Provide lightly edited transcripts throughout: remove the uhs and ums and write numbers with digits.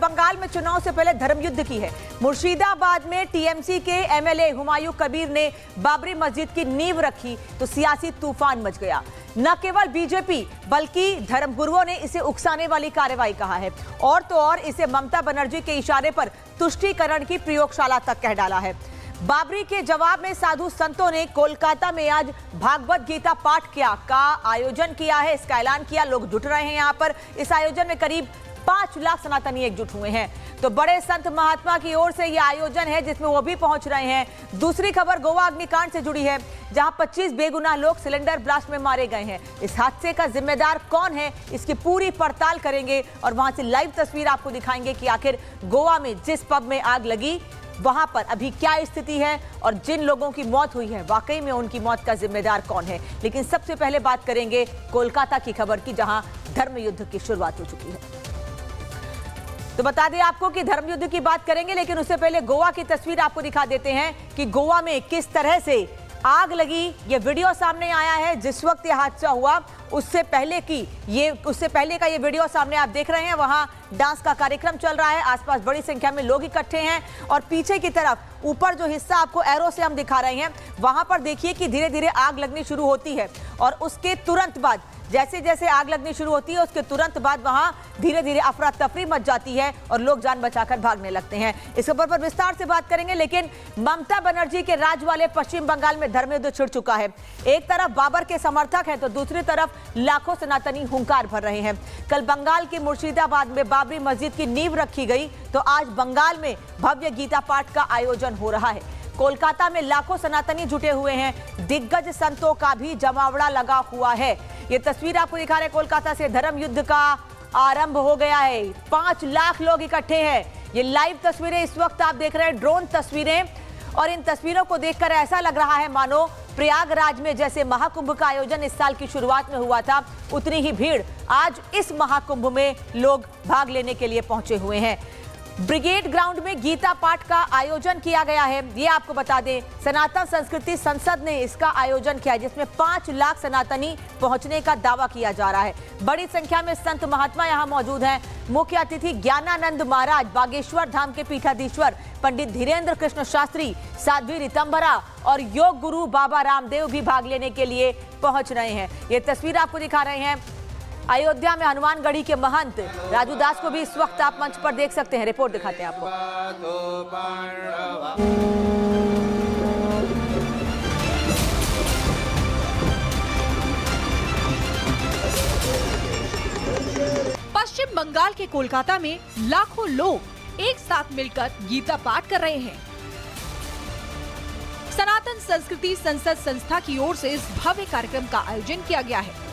बंगाल में चुनाव से पहले धर्म युद्ध की है। मुर्शिदाबाद में टीएमसी के एमएलए हुमायूं कबीर ने बाबरी मस्जिद की नींव रखी तो सियासी तूफान मच गया। न केवल बीजेपी बल्कि धर्मगुरुओं ने इसे उकसाने वाली कार्रवाई कहा है और तो और इसे ममता बनर्जी के इशारे पर तुष्टीकरण की प्रयोगशाला तक कह डाला है। बाबरी के जवाब में साधु संतों ने कोलकाता में आज भागवत गीता पाठ का आयोजन किया है। इसका ऐलान किया, लोग जुट रहे हैं। यहाँ पर इस आयोजन में करीब 5 लाख सनातनी एकजुट हुए हैं। तो बड़े संत महात्मा की ओर से यह आयोजन है जिसमें वो भी पहुंच रहे हैं। दूसरी खबर गोवा अग्निकांड से जुड़ी है, जहां 25 बेगुनाह लोग सिलेंडर ब्लास्ट में मारे गए हैं। इस हादसे का जिम्मेदार कौन है, इसकी पूरी पड़ताल करेंगे और वहां से लाइव तस्वीर आपको दिखाएंगे कि आखिर गोवा में जिस पब में आग लगी वहां पर अभी क्या स्थिति है और जिन लोगों की मौत हुई है वाकई में उनकी मौत का जिम्मेदार कौन है। लेकिन सबसे पहले बात करेंगे कोलकाता की खबर की, जहां धर्म युद्ध की शुरुआत हो चुकी है। तो बता दें आपको कि धर्म युद्ध की बात करेंगे, लेकिन उससे पहले गोवा की तस्वीर आपको दिखा देते हैं कि गोवा में किस तरह से आग लगी। ये वीडियो सामने आया है जिस वक्त यह हादसा हुआ, उससे पहले का ये वीडियो सामने आप देख रहे हैं। वहां डांस का कार्यक्रम चल रहा है, आसपास बड़ी संख्या में लोग इकट्ठे हैं और पीछे की तरफ ऊपर जो हिस्सा आपको एरो से हम दिखा रहे हैं वहां पर देखिए कि धीरे धीरे आग लगनी शुरू होती है और उसके तुरंत बाद जैसे जैसे आग लगनी शुरू होती है उसके तुरंत बाद वहां धीरे धीरे अफरा तफरी मच जाती है और लोग जान बचाकर भागने लगते हैं। इस खबर पर विस्तार से बात करेंगे, लेकिन ममता बनर्जी के राज वाले पश्चिम बंगाल में धर्म युद्ध छिड़ चुका है। एक तरफ बाबर के समर्थक हैं तो दूसरी तरफ लाखों सनातनी हुंकार भर रहे हैं। कल बंगाल के मुर्शिदाबाद में बाबरी मस्जिद की नींव रखी गई तो आज बंगाल में भव्य गीता पाठ का आयोजन हो रहा है। कोलकाता में लाखों सनातनी जुटे हुए हैं, दिग्गज संतों का भी जमावड़ा लगा हुआ है। ये तस्वीर आपको दिखा रहे हैं कोलकाता से। धर्म युद्ध का आरंभ हो गया है, 5 लाख लोग इकट्ठे हैं। ये लाइव तस्वीरें इस वक्त आप देख रहे हैं, ड्रोन तस्वीरें, और इन तस्वीरों को देखकर ऐसा लग रहा है मानो प्रयागराज में जैसे महाकुंभ का आयोजन इस साल की शुरुआत में हुआ था, उतनी ही भीड़ आज इस महाकुंभ में लोग भाग लेने के लिए पहुंचे हुए हैं। ब्रिगेड ग्राउंड में गीता पाठ का आयोजन किया गया है। ये आपको बता दें, सनातन संस्कृति संसद ने इसका आयोजन किया है जिसमें 5 लाख सनातनी पहुंचने का दावा किया जा रहा है। बड़ी संख्या में संत महात्मा यहां मौजूद हैं। मुख्य अतिथि ज्ञानानंद महाराज, बागेश्वर धाम के पीठाधीश्वर पंडित धीरेन्द्र कृष्ण शास्त्री, साध्वी ऋतंभरा और योग गुरु बाबा रामदेव भी भाग लेने के लिए पहुंच रहे हैं। ये तस्वीर आपको दिखा रहे हैं अयोध्या में हनुमानगढ़ी के महंत राजू दास को भी इस वक्त आप मंच पर देख सकते हैं। रिपोर्ट दिखाते हैं आपको। पश्चिम बंगाल के कोलकाता में लाखों लोग एक साथ मिलकर गीता पाठ कर रहे हैं। सनातन संस्कृति संसद संस्था की ओर से इस भव्य कार्यक्रम का आयोजन किया गया है।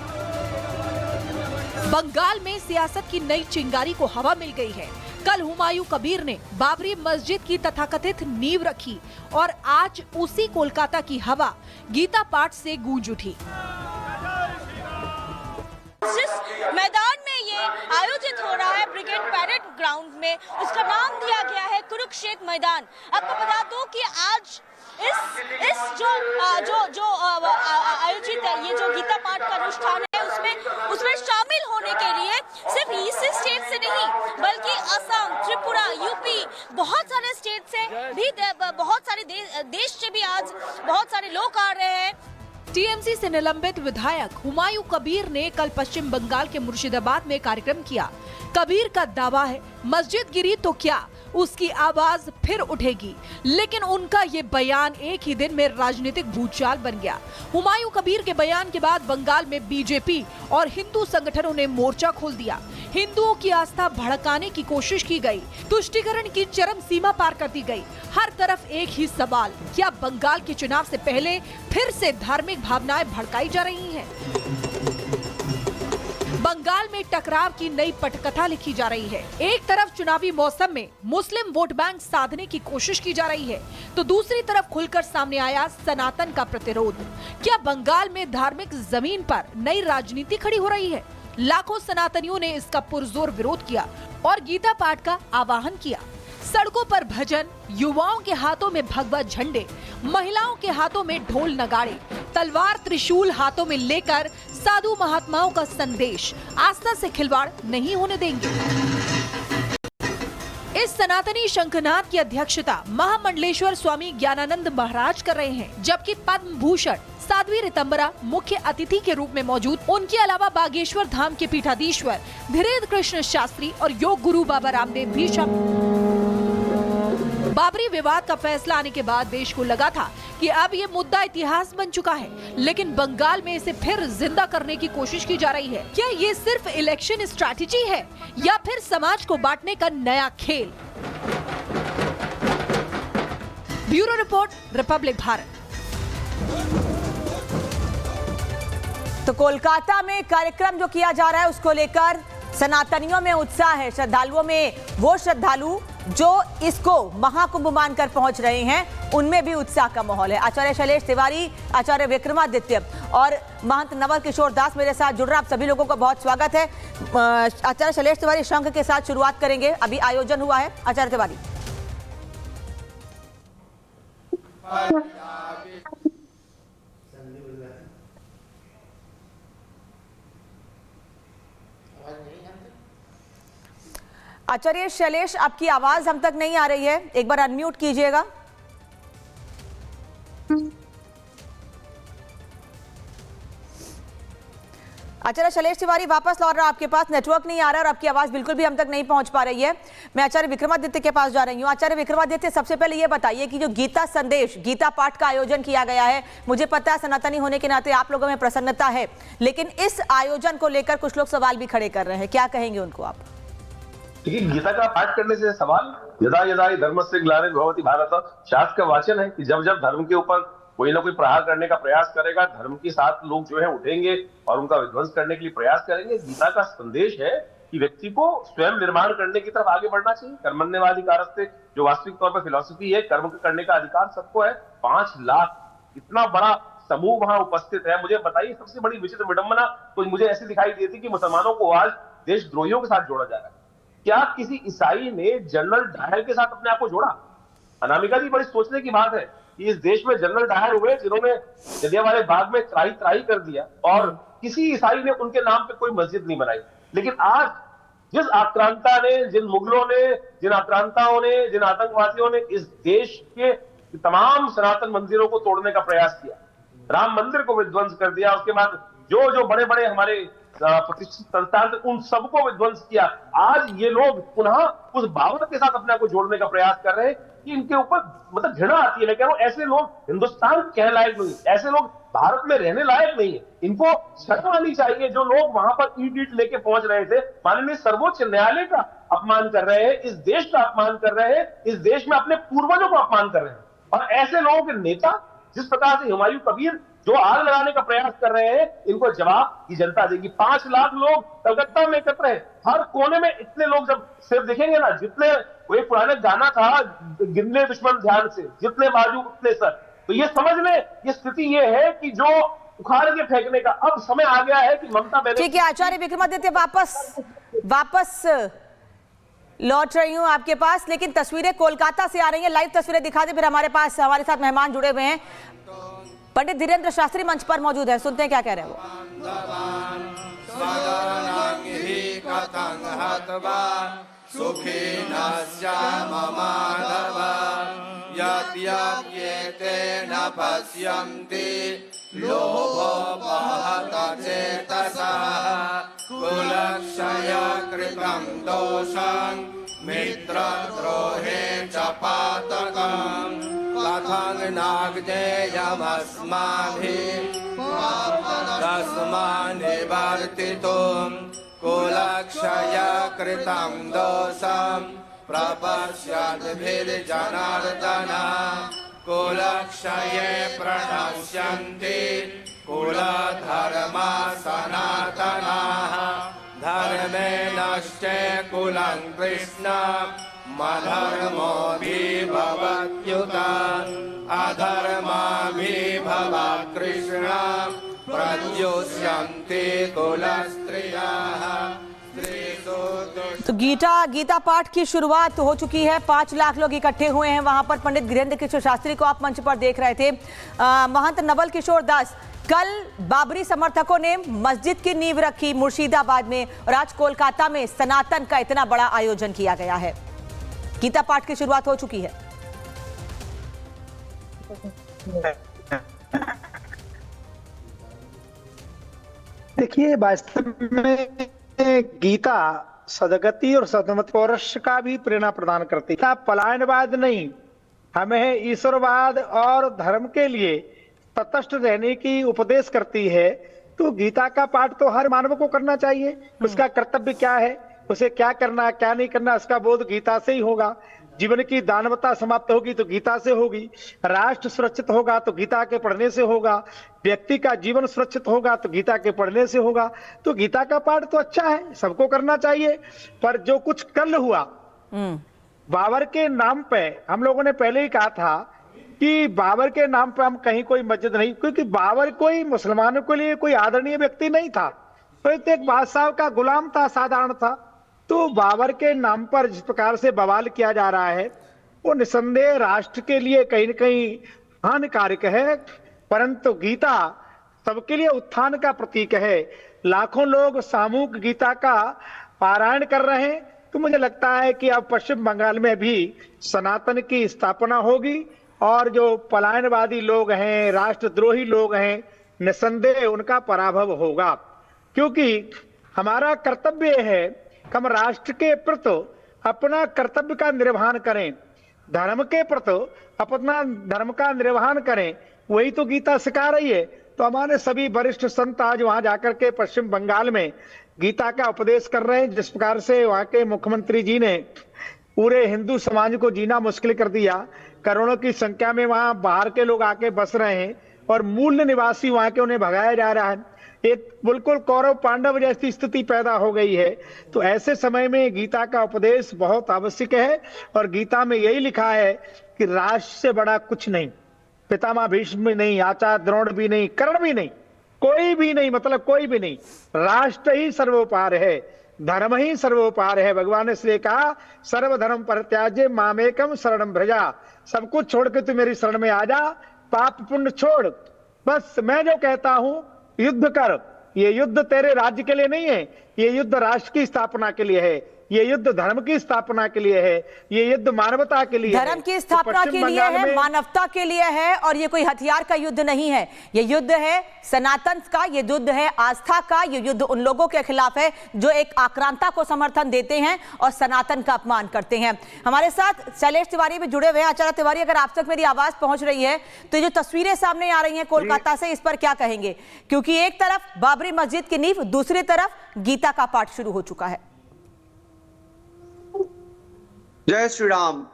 बंगाल में सियासत की नई चिंगारी को हवा मिल गई है। कल हुमायूं कबीर ने बाबरी मस्जिद की तथाकथित नींव रखी और आज उसी कोलकाता की हवा गीता पाठ से गूंज उठी। जिस मैदान में ये आयोजित हो रहा है ब्रिगेड पैरेड ग्राउंड में, उसका नाम दिया गया है कुरुक्षेत्र मैदान। आपको बता दूं कि आज इस जो आयोजित है, ये जो गीता पाठ का अनुष्ठान है उसमें शामिल होने के लिए सिर्फ इसी स्टेट से नहीं बल्कि असम, त्रिपुरा, यूपी, बहुत सारे स्टेट से भी, बहुत सारे देश से भी आज बहुत सारे लोग आ रहे हैं। टीएमसी से निलंबित विधायक हुमायूं कबीर ने कल पश्चिम बंगाल के मुर्शिदाबाद में कार्यक्रम किया। कबीर का दावा है मस्जिद गिरी तो क्या, उसकी आवाज फिर उठेगी, लेकिन उनका ये बयान एक ही दिन में राजनीतिक भूचाल बन गया। हुमायूं कबीर के बयान के बाद बंगाल में बीजेपी और हिंदू संगठनों ने मोर्चा खोल दिया। हिंदुओं की आस्था भड़काने की कोशिश की गई, तुष्टीकरण की चरम सीमा पार कर दी गई। हर तरफ एक ही सवाल, क्या बंगाल के चुनाव से पहले फिर से धार्मिक भावनाएं भड़काई जा रही हैं? बंगाल में टकराव की नई पटकथा लिखी जा रही है। एक तरफ चुनावी मौसम में मुस्लिम वोट बैंक साधने की कोशिश की जा रही है तो दूसरी तरफ खुलकर सामने आया सनातन का प्रतिरोध। क्या बंगाल में धार्मिक जमीन पर नई राजनीति खड़ी हो रही है? लाखों सनातनियों ने इसका पुरजोर विरोध किया और गीता पाठ का आह्वान किया। सड़कों पर भजन, युवाओं के हाथों में भगवा झंडे, महिलाओं के हाथों में ढोल नगाड़े, तलवार त्रिशूल हाथों में लेकर साधु महात्माओं का संदेश, आस्था से खिलवाड़ नहीं होने देंगे। इस सनातनी शंखनाद की अध्यक्षता महामंडलेश्वर स्वामी ज्ञानानंद महाराज कर रहे हैं, जबकि पद्म भूषण साध्वी रितंबरा मुख्य अतिथि के रूप में मौजूद। उनके अलावा बागेश्वर धाम के पीठाधीश्वर धीरेन्द्र कृष्ण शास्त्री और योग गुरु बाबा रामदेव भी बाबरी विवाद का फैसला आने के बाद देश को लगा था कि अब ये मुद्दा इतिहास बन चुका है, लेकिन बंगाल में इसे फिर जिंदा करने की कोशिश की जा रही है। क्या ये सिर्फ इलेक्शन स्ट्रैटेजी है या फिर समाज को बांटने का नया खेल? Bureau report, Republic Bharat. तो कोलकाता में कार्यक्रम जो किया जा रहा है उसको लेकर सनातनियों में उत्साह है। श्रद्धालुओं में वो श्रद्धालु जो इसको महाकुंभ मानकर पहुंच रहे हैं, उनमें भी उत्साह का माहौल है। आचार्य शैलेश तिवारी, आचार्य विक्रमादित्य और महंत नवल किशोर दास मेरे साथ जुड़ रहे हैं। आप सभी लोगों का बहुत स्वागत है। आचार्य शैलेश तिवारी, शंख के साथ शुरुआत करेंगे। अभी आयोजन हुआ है, आचार्य तिवारी। आचार्य शैलेश, आपकी आवाज हम तक नहीं आ रही है, एक बार अनम्यूट कीजिएगा। आचार्य शैलेश तिवारी, वापस लौट रहा, आपके पास नेटवर्क नहीं आ रहा और आपकी आवाज बिल्कुल भी हम तक नहीं पहुंच पा रही है। मैं आचार्य विक्रमादित्य के पास जा रही हूं। आचार्य विक्रमादित्य, सबसे पहले ये बताइए कि जो गीता संदेश, गीता पाठ का आयोजन किया गया है, मुझे पता है सनातनी होने के नाते आप लोगों में प्रसन्नता है, लेकिन इस आयोजन को लेकर कुछ लोग सवाल भी खड़े कर रहे हैं, क्या कहेंगे उनको आप? देखिए, गीता का पाठ करने से सवाल, यदा यदा हि धर्मस्य ग्लानिर्भवति भारत, शास्त्र का वाचन है कि जब जब धर्म के ऊपर कोई ना कोई प्रहार करने का प्रयास करेगा, धर्म के साथ लोग जो है उठेंगे और उनका विध्वंस करने के लिए प्रयास करेंगे। गीता का संदेश है कि व्यक्ति को स्वयं निर्माण करने की तरफ आगे बढ़ना चाहिए। कर्मण्येवाधिकारस्ते, जो वास्तविक तौर पर फिलॉसफी है, कर्म करने का अधिकार सबको है। 5 लाख इतना बड़ा समूह वहां उपस्थित है। मुझे बताइए, सबसे बड़ी विचित्र विडंबना तो मुझे ऐसी दिखाई देती कि मुसलमानों को आज देशद्रोहियों के साथ जोड़ा जा रहा है। क्या किसी ईसाई ने जनरल डायर के साथ अपने आप को जोड़ा? अनामिका जी, बड़ी सोचने की बात है कि इस देश में जनरल डायर हुए जिन्होंने जलियांवाला बाग में त्राही कर दिया और किसी ईसाई ने उनके नाम पे कोई मस्जिद नहीं बनाई। लेकिन आज जिस आक्रांता ने, जिन मुगलों ने, जिन आक्रांताओं ने, जिन आतंकवादियों ने इस देश के तमाम सनातन मंदिरों को तोड़ने का प्रयास किया, राम मंदिर को विध्वंस कर दिया, उसके बाद जो जो बड़े बड़े हमारे प्रतिष्ठित संस्थान थे उन सबको विध्वंस किया, आज ये लोग पुनः उस बाबत के साथ अपने को जोड़ने का प्रयास कर रहे हैं कि इनके ऊपर मतलब घृणा आती है। मैं कह रहा हूं, ऐसे लोग हिंदुस्तान कहने लायक नहीं, ऐसे लोग भारत में रहने लायक नहीं है। इनको शर्म आनी चाहिए। जो लोग वहां पर ईट लेके पहुंच रहे थे, माननीय सर्वोच्च न्यायालय का अपमान कर रहे हैं, इस देश का अपमान कर रहे हैं, इस देश में अपने पूर्वजों को अपमान कर रहे हैं। और ऐसे लोगों के नेता जिस प्रकार से हुमायूं कबीर जो आग लगाने का प्रयास कर रहे हैं, इनको जवाब की जनता देगी। 5 लाख लोग कलकत्ता में एकत्र हैं, हर कोने में इतने लोग जब सिर्फ दिखेंगे ना, जितने, वो एक पुराना गाना था, गिनने दुश्मन ध्यान से, जितने बाजू उतने सर। तो ये समझ में ये स्थिति ये है कि जो उखाड़ के फेंकने का अब समय आ गया है कि ममता बनर्जी। ठीक है आचार्य विक्रमादित्य, वापस लौट रही हूं आपके पास, लेकिन तस्वीरें कोलकाता से आ रही हैं, लाइव तस्वीरें दिखा दे। फिर हमारे पास हमारे साथ मेहमान जुड़े हुए हैं, पंडित धीरेन्द्र शास्त्री मंच पर मौजूद है, सुनते हैं क्या कह रहे हैं वो। मित्रद्रोहे च पातकम् तस्मान्निवर्तितुम् कुलक्षय कृतं दोषम् प्रपश्यद्भिर्जनार्दन कुलक्षये प्रणश्यन्ति कुलधर्मा सनातनाः धर्मे नश्चे कुलं कृष्ण मधर्मोऽभिभवत्युत अधर्माभिभवत् कृष्ण प्रद्योष्यन्ति कुलस्त्रियः। तो गीता पाठ की शुरुआत हो चुकी है। 5 लाख लोग इकट्ठे हुए हैं वहां पर। पंडित धीरेन्द्र कृष्ण शास्त्री को आप मंच पर देख रहे थे। महंत नवल किशोर दास, कल बाबरी समर्थकों ने मस्जिद की नींव रखी मुर्शिदाबाद में और आज कोलकाता में सनातन का इतना बड़ा आयोजन किया गया है, गीता पाठ की शुरुआत हो चुकी है। देखिए, वास्तव में गीता सदगति और सदमत पौरुष का भी प्रेरणा प्रदान करती है। पलायनवाद नहीं, हमें ईश्वरवाद और धर्म के लिए तटस्थ रहने की उपदेश करती है। तो गीता का पाठ तो हर मानव को करना चाहिए। उसका कर्तव्य क्या है, उसे क्या करना क्या नहीं करना, उसका बोध गीता से ही होगा। जीवन की दानवता समाप्त होगी तो गीता से होगी। राष्ट्र सुरक्षित होगा तो गीता के पढ़ने से होगा। व्यक्ति का जीवन सुरक्षित होगा तो गीता के पढ़ने से होगा। तो गीता का पाठ तो अच्छा है, सबको करना चाहिए। पर जो कुछ कल हुआ बाबर के नाम पे, हम लोगों ने पहले ही कहा था कि बाबर के नाम पे हम कहीं कोई मस्जिद नहीं, क्योंकि बाबर कोई मुसलमानों के लिए कोई आदरणीय व्यक्ति नहीं था। तो एक बादशाह का गुलाम था, साधारण था। तो बाबर के नाम पर जिस प्रकार से बवाल किया जा रहा है वो निसंदेह राष्ट्र के लिए कहीं न कहीं हानिकारक है। परंतु गीता सबके लिए उत्थान का प्रतीक है। लाखों लोग सामूहिक गीता का पारायण कर रहे हैं। तो मुझे लगता है कि अब पश्चिम बंगाल में भी सनातन की स्थापना होगी और जो पलायनवादी लोग हैं, राष्ट्रद्रोही लोग हैं, निसंदेह उनका पराभव होगा। क्योंकि हमारा कर्तव्य है कि हम राष्ट्र के प्रति अपना कर्तव्य का निर्वहन करें, धर्म के प्रति अपना धर्म का निर्वहन करें। वही तो गीता सिखा रही है। तो हमारे सभी वरिष्ठ संत आज वहां जाकर के पश्चिम बंगाल में गीता का उपदेश कर रहे हैं। जिस प्रकार से वहां के मुख्यमंत्री जी ने पूरे हिंदू समाज को जीना मुश्किल कर दिया, करोड़ों की संख्या में वहां बाहर के लोग आके बस रहे हैं और मूल निवासी वहां के उन्हें भगाया जा रहा है। एक बिल्कुल कौरव पांडव जैसी स्थिति पैदा हो गई है। तो ऐसे समय में गीता का उपदेश बहुत आवश्यक है। और गीता में यही लिखा है कि राष्ट्र से बड़ा कुछ नहीं, पितामह भीष्म भी नहीं, आचार्य द्रोण भी नहीं, कर्ण भी नहीं, कोई भी नहीं, मतलब कोई भी नहीं। राष्ट्र ही सर्वोपरि है, धर्म ही सर्वोपरि है। भगवान ने इसलिए कहा सर्वधर्म परित्याज्य मामेकम शरणं भ्रजा। सब कुछ छोड़ के तू मेरी शरण में आ जा, पाप पुण्य छोड़। बस मैं जो कहता हूं युद्ध कर। ये युद्ध तेरे राज्य के लिए नहीं है, ये युद्ध राष्ट्र की स्थापना के लिए है, ये युद्ध धर्म की स्थापना के लिए है, ये युद्ध मानवता के लिए धर्म की स्थापना के लिए है, मानवता के लिए है। और ये कोई हथियार का युद्ध नहीं है, ये युद्ध है सनातन का, ये युद्ध है आस्था का, ये युद्ध उन लोगों के खिलाफ है जो एक आक्रांता को समर्थन देते हैं और सनातन का अपमान करते हैं। हमारे साथ शैलेश तिवारी भी जुड़े हुए हैं। आचार्य तिवारी, अगर आप तक मेरी आवाज पहुंच रही है तो ये जो तस्वीरें सामने आ रही हैं कोलकाता से, इस पर क्या कहेंगे? क्योंकि एक तरफ बाबरी मस्जिद की नींव, दूसरी तरफ गीता का पाठ शुरू हो चुका है। जय श्री राम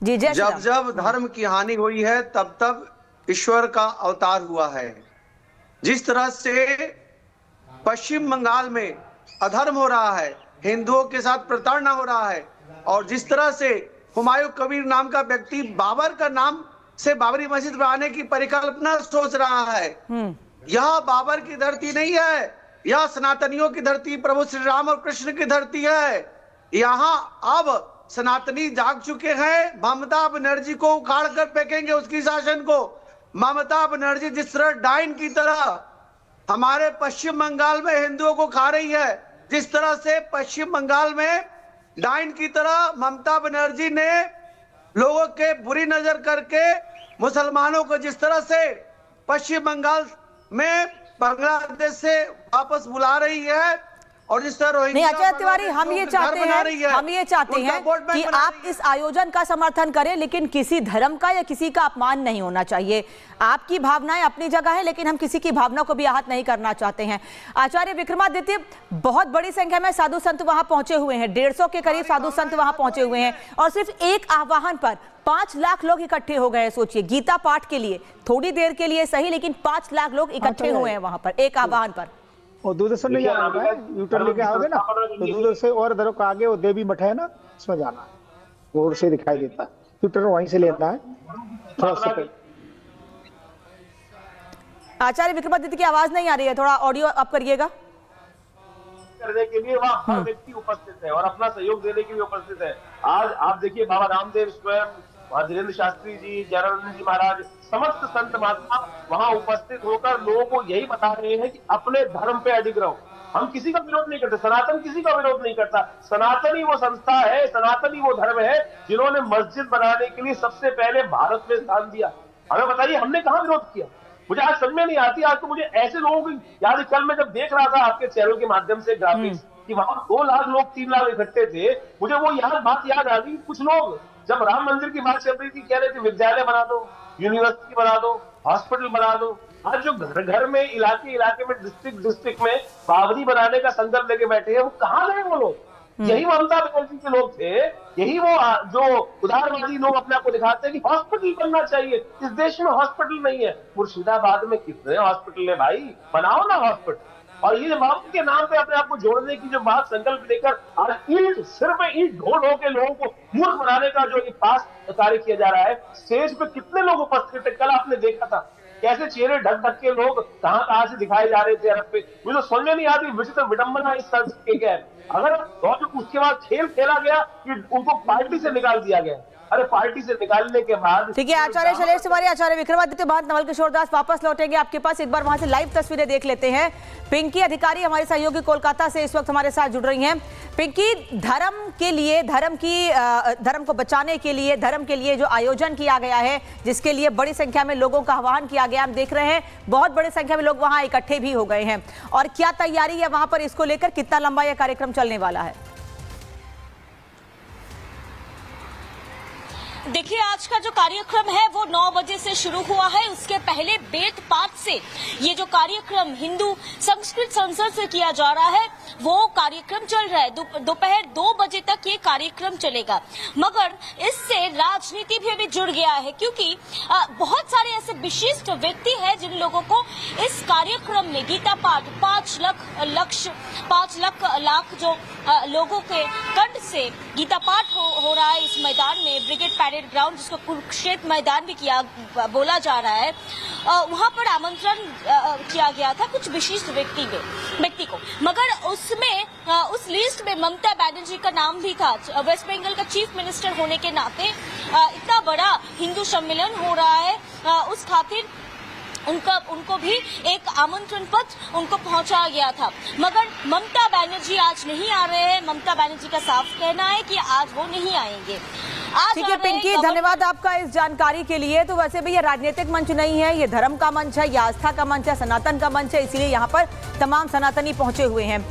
जी। जय श्री राम। जब जब धर्म की हानि हुई है तब तब ईश्वर का अवतार हुआ है। जिस तरह से पश्चिम बंगाल में अधर्म हो रहा है, हिंदुओं के साथ प्रताड़ना हो रहा है, और जिस तरह से हुमायूं कबीर नाम का व्यक्ति बाबर का नाम से बाबरी मस्जिद बनाने की परिकल्पना सोच रहा है, यह बाबर की धरती नहीं है, यह सनातनियों की धरती, प्रभु श्री राम और कृष्ण की धरती है। यहाँ अब सनातनी जाग चुके हैं। ममता बनर्जी को उखाड़ कर फेंकेंगे, उसकी शासन को। ममता बनर्जी जिस तरह डाइन की तरह हमारे पश्चिम बंगाल में हिंदुओं को खा रही है, जिस तरह से पश्चिम बंगाल में डाइन की तरह ममता बनर्जी ने लोगों के बुरी नजर करके मुसलमानों को जिस तरह से पश्चिम बंगाल में बांग्लादेश से वापस बुला रही है, और जिस तरह नहीं आचार्य तिवारी, हम ये चाहते हैं कि आप इस आयोजन का समर्थन करें, लेकिन किसी धर्म का या किसी का अपमान नहीं होना चाहिए। आपकी भावनाएं अपनी जगह है, लेकिन हम किसी की भावना को भी आहत नहीं करना चाहते हैं। आचार्य विक्रमादित्य, बहुत बड़ी संख्या में साधु संत वहां पहुंचे हुए हैं, 150 के करीब साधु संत वहां पहुंचे हुए हैं, और सिर्फ एक आह्वान पर 5 लाख लोग इकट्ठे हो गए। सोचिए, गीता पाठ के लिए थोड़ी देर के लिए सही, लेकिन 5 लाख लोग इकट्ठे हुए हैं वहां पर एक आह्वान पर। और दूरदर्शन ले जाना है, यूटर्न लेके आओगे ना तो दूर से और इधर को आगे वो देवी मठ है ना, उसमें जाना है, वो से दिखाई देता है। यूटर्न वहीं से लेना है थोड़ा सा। आचार्य विक्रमादित्य की आवाज नहीं आ रही है, थोड़ा ऑडियो अप करिएगा। करने के लिए वहाँ हर व्यक्ति उपस्थित है और अपना सहयोग देने के लिए उपस्थित है। आज आप देखिए, बाबा रामदेव स्वयं, धीरेन्द्र शास्त्री जी, जयरानंद जी महाराज, समस्त संत महात्मा वहां उपस्थित होकर लोगों को यही बता रहे हैं कि अपने धर्म पे अडिग रहो, हम किसी का विरोध नहीं करते, सनातन किसी का विरोध नहीं करता। सनातन ही वो संस्था है, सनातन ही वो धर्म है जिन्होंने मस्जिद बनाने के लिए सबसे पहले भारत में स्थान दिया। हमें बताइए हमने कहां विरोध किया? मुझे आज समझ में नहीं आती। आज तो मुझे ऐसे लोगों की याद, कल मैं जब देख रहा था आपके चैनल के माध्यम से ग्राफिक्स कि वहां 2 लाख लोग 3 लाख इकट्ठे थे, मुझे वो बात याद आ गई। कुछ लोग जब राम मंदिर की बात चल रही थी कह रहे थे विद्यालय बना दो, यूनिवर्सिटी बना दो, हॉस्पिटल बना दो। आज जो घर घर में, इलाके में, डिस्ट्रिक्ट में बावरी बनाने का संकल्प लेके बैठे हैं, वो कहां गए वो लोग? यही ममता बनर्जी के लोग थे, यही वो जो उदारवादी लोग अपने आप को दिखाते हैं कि हॉस्पिटल बनना चाहिए। इस देश में हॉस्पिटल नहीं है। मुर्शिदाबाद में कितने हॉस्पिटल है भाई, बनाओ ना हॉस्पिटल। और ये बाबू के नाम पे अपने आप को जोड़ने की जो बात संकल्प लेकर आज सिर पे ईंट ढो ढो के लोगों को मूर्ख बनाने का जो ये पास कार्य किया जा रहा है। स्टेज पे कितने लोग उपस्थित थे, कल आपने देखा था कैसे चेहरे ढक के लोग कहां से दिखाए जा रहे थे अरब पे। मुझे तो समझ नहीं आती विचित्र विडंबना इस संस्कृति के है। अगर और उसके बाद खेल खेला गया कि उनको पार्टी से निकाल दिया गया। अरे पार्टी से निकालने के बाद ठीक है, आचार्य शैलेश तिवारी, आचार्य विक्रमादित्य महंत, नवल किशोर दास वापस लौटेंगे आपके पास। एक बार वहां से लाइव तस्वीरें देख लेते हैं। पिंकी अधिकारी हमारे सहयोगी कोलकाता से इस वक्त हमारे साथ जुड़ रही हैं। पिंकी, धर्म के लिए, धर्म को बचाने के लिए, धर्म के लिए जो आयोजन किया गया है, जिसके लिए बड़ी संख्या में लोगों का आह्वान किया गया, हम देख रहे हैं बहुत बड़ी संख्या में लोग वहां इकट्ठे भी हो गए हैं। और क्या तैयारी है वहां पर, इसको लेकर कितना लंबा यह कार्यक्रम चलने वाला है? देखिए, आज का जो कार्यक्रम है वो 9 बजे से शुरू हुआ है। उसके पहले वेद पाठ से ये जो कार्यक्रम हिंदू संस्कृत संसद से किया जा रहा है वो कार्यक्रम चल रहा है। दोपहर 2 बजे तक ये कार्यक्रम चलेगा। मगर इससे राजनीति भी अभी जुड़ गया है, क्योंकि बहुत सारे ऐसे विशिष्ट व्यक्ति हैं जिन लोगों को इस कार्यक्रम में गीता पाठ 5 लाख जो लोगों के कंठ से गीता पाठ हो रहा है इस मैदान में, ब्रिगेड पैरेड ग्राउंड जिसको कुरुक्षेत्र मैदान भी बोला जा रहा है, वहां पर आमंत्रण किया गया था कुछ विशिष्ट व्यक्ति को। मगर उसमें उस लिस्ट में ममता बनर्जी का नाम भी था। वेस्ट बंगाल का चीफ मिनिस्टर होने के नाते इतना बड़ा हिंदू सम्मेलन हो रहा है, उस खातिर उनको भी एक आमंत्रण पत्र उनको पहुंचाया गया था। मगर ममता बनर्जी आज नहीं आ रहे हैं। ममता बनर्जी का साफ कहना है कि आज वो नहीं आएंगे। ठीक है पिंकी, धन्यवाद आपका इस जानकारी के लिए। तो वैसे भी ये राजनीतिक मंच नहीं है, ये धर्म का मंच है, ये आस्था का मंच है, सनातन का मंच है, इसीलिए यहाँ पर तमाम सनातनी पहुंचे हुए हैं।